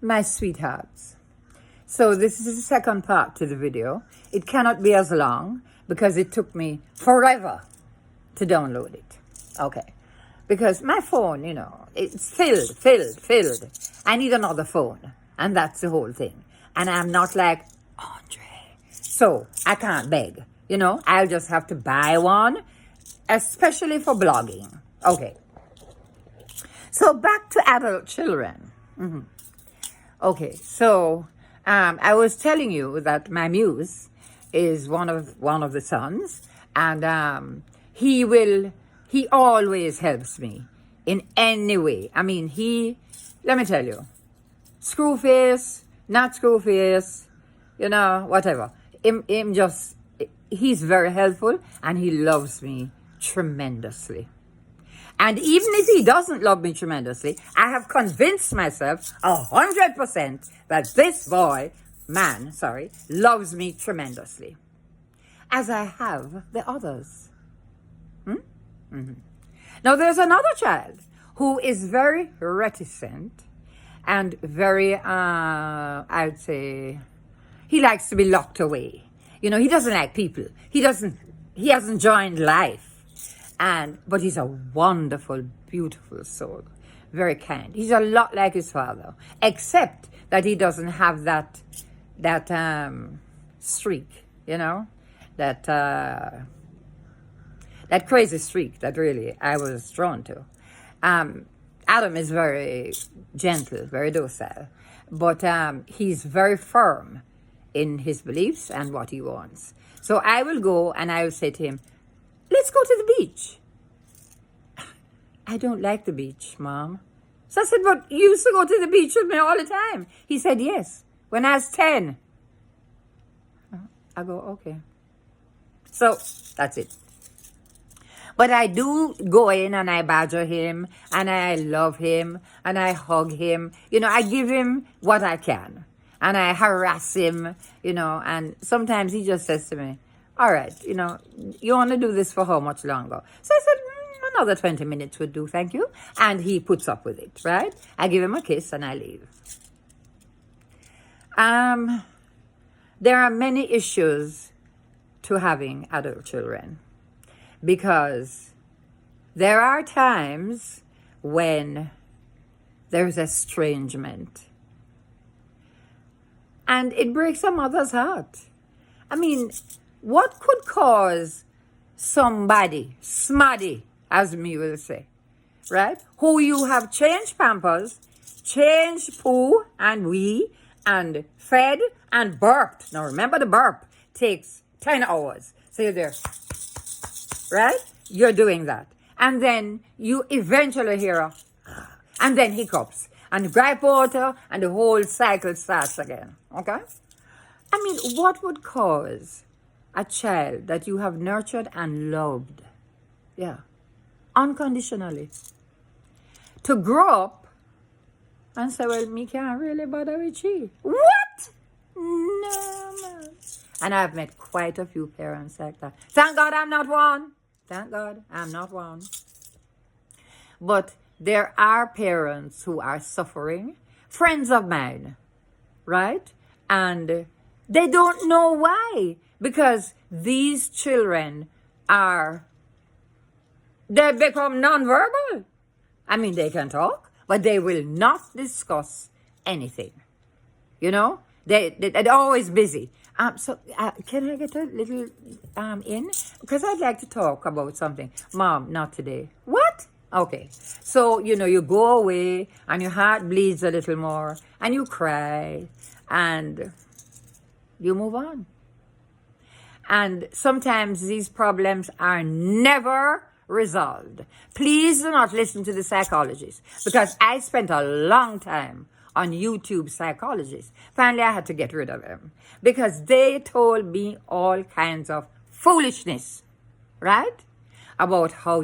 My sweethearts. So this is the second part to the video. It cannot be as long because it took me forever to download it. Okay. Because my phone, it's filled. I need another phone. And that's the whole thing. And I'm not like, Andre. So I can't beg. I'll just have to buy one, especially for blogging. Okay. So back to adult children. Okay, so I was telling you that my muse is one of the sons, and he always helps me in any way. I mean, let me tell you, screw face, not screw face, whatever. He's very helpful, and he loves me tremendously. And even if he doesn't love me tremendously, I have convinced myself 100% that this man, loves me tremendously. As I have the others. Now there's another child who is very reticent and very, I'd say, he likes to be locked away. He doesn't like people. He hasn't joined life. But he's a wonderful, beautiful soul. Very kind. He's a lot like his father, except that he doesn't have that streak, that crazy streak that really I was drawn to. Adam is very gentle, very docile, but he's very firm in his beliefs and what he wants. So I will go and I will say to him, let's go to the beach. I don't like the beach, Mom. So I said, but you used to go to the beach with me all the time. He said, yes, when I was 10. I go, okay. So that's it. But I do go in and I badger him and I love him and I hug him. I give him what I can. And I harass him, and sometimes he just says to me, all right, you want to do this for how much longer? So I said, another 20 minutes would do, thank you. And he puts up with it, right? I give him a kiss and I leave. There are many issues to having adult children because there are times when there's estrangement. And it breaks a mother's heart. I mean, what could cause somebody, smuddy, as me will say, right? Who you have changed pampers, changed poo and wee, and fed and burped. Now remember the burp takes 10 hours. So you're there, right? You're doing that. And then you eventually hear and then hiccups and gripe water and the whole cycle starts again, okay? I mean, what would cause a child that you have nurtured and loved, unconditionally, to grow up and say, well, me can't really bother with you? What? No, man. And I've met quite a few parents like that. Thank God I'm not one. Thank God I'm not one. But there are parents who are suffering, friends of mine, right? And they don't know why. Because these children they become nonverbal. I mean, they can talk, but they will not discuss anything. They're always busy. So can I get a little in? Because I'd like to talk about something. Mom, not today. What? Okay. So, you go away and your heart bleeds a little more and you cry and you move on. And sometimes these problems are never resolved. Please do not listen to the psychologists because I spent a long time on YouTube psychologists. Finally, I had to get rid of them because they told me all kinds of foolishness, right? About how,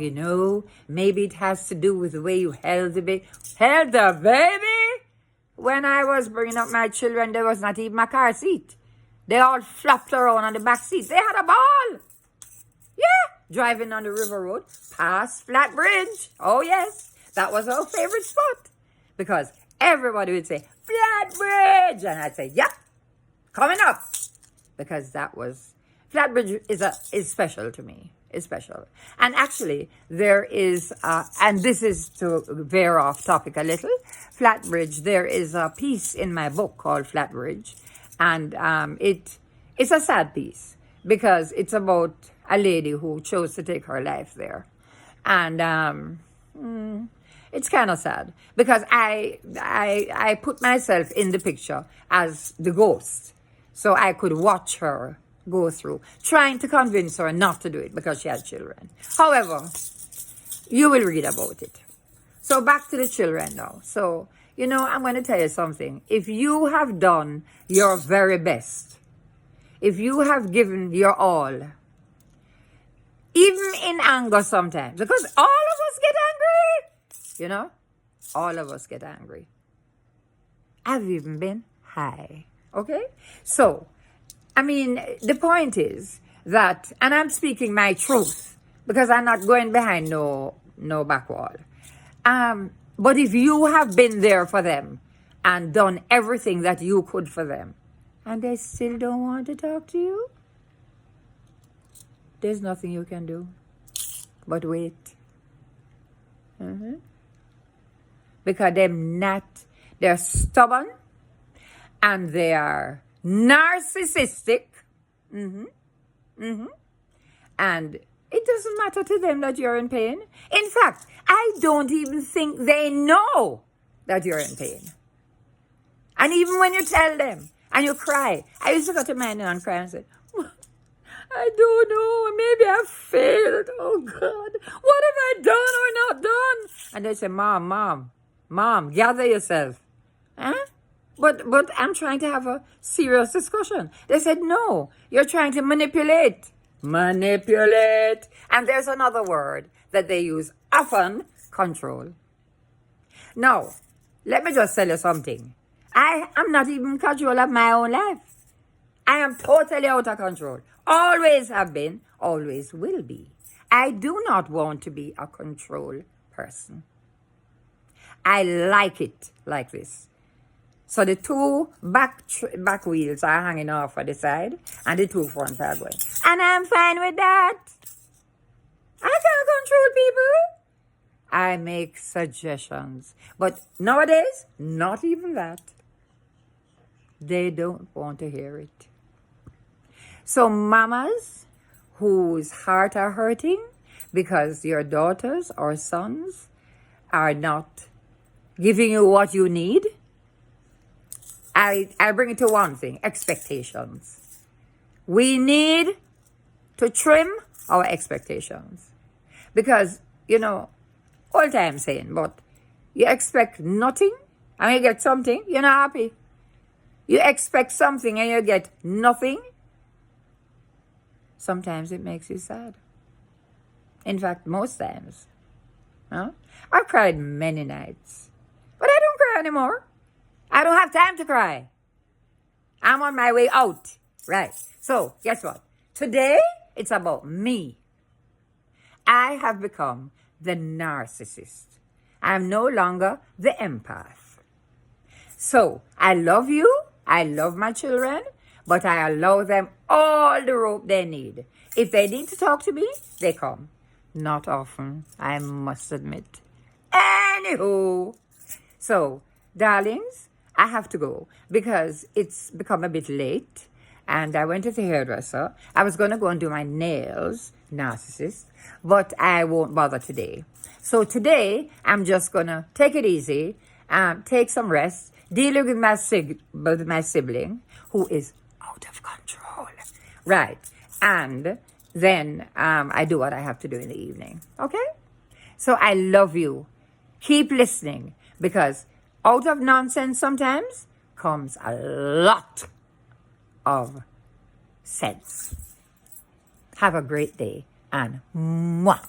maybe it has to do with the way you held the baby. Held the baby? When I was bringing up my children, there was not even a car seat. They all flopped around on the back seat. They had a ball. Yeah. Driving on the river road, past Flat Bridge. Oh, yes. That was our favorite spot. Because everybody would say, Flatbridge! And I'd say, yep, coming up. Because that was, Flatbridge is special to me. It's special. And actually, there is, and this is to veer off topic a little, Flatbridge, there is a piece in my book called Flatbridge. And it's a sad piece because it's about a lady who chose to take her life there. And it's kind of sad because I put myself in the picture as the ghost. So I could watch her go through, trying to convince her not to do it because she had children. However, you will read about it. So back to the children now. So, I'm going to tell you something. If you have done your very best, if you have given your all, even in anger sometimes, because all of us get angry, all of us get angry. I've even been high, okay? So, the point is that, and I'm speaking my truth, because I'm not going behind no back wall. But if you have been there for them and done everything that you could for them, and they still don't want to talk to you, there's nothing you can do but wait. Because they're stubborn and they are narcissistic. And it doesn't matter to them that you're in pain. In fact, I don't even think they know that you're in pain. And even when you tell them and you cry, I used to go to my and cry and say, I don't know, maybe I failed. Oh God, what have I done or not done? And they say, Mom, gather yourself. Huh? But I'm trying to have a serious discussion. They said, no, you're trying to manipulate. Manipulate. And there's another word that they use often, control. Now, let me just tell you something. I am not even in control of my own life. I am totally out of control. Always have been, always will be. I do not want to be a control person. I like it like this. So the two back wheels are hanging off at the side and the two front are going. And I'm fine with that. I can't control people. I make suggestions. But nowadays, not even that. They don't want to hear it. So mamas whose heart are hurting because your daughters or sons are not giving you what you need, I bring it to one thing, expectations. We need to trim our expectations. Because, all time saying, but you expect nothing and you get something, you're not happy. You expect something and you get nothing. Sometimes it makes you sad. In fact, most times. I've cried many nights. But I don't cry anymore. I don't have time to cry. I'm on my way out. Right. So, guess what? Today, it's about me. I have become the narcissist. I'm no longer the empath. So, I love you. I love my children. But I allow them all the rope they need. If they need to talk to me, they come. Not often, I must admit. Anywho. So, darlings, I have to go because it's become a bit late. And I went to the hairdresser. I was going to go and do my nails, narcissist, but I won't bother today. So today, I'm just going to take it easy, take some rest, deal with my sibling, who is out of control. Right. And then I do what I have to do in the evening. Okay? So I love you. Keep listening because out of nonsense sometimes comes a lot of sense. Have a great day and mwah.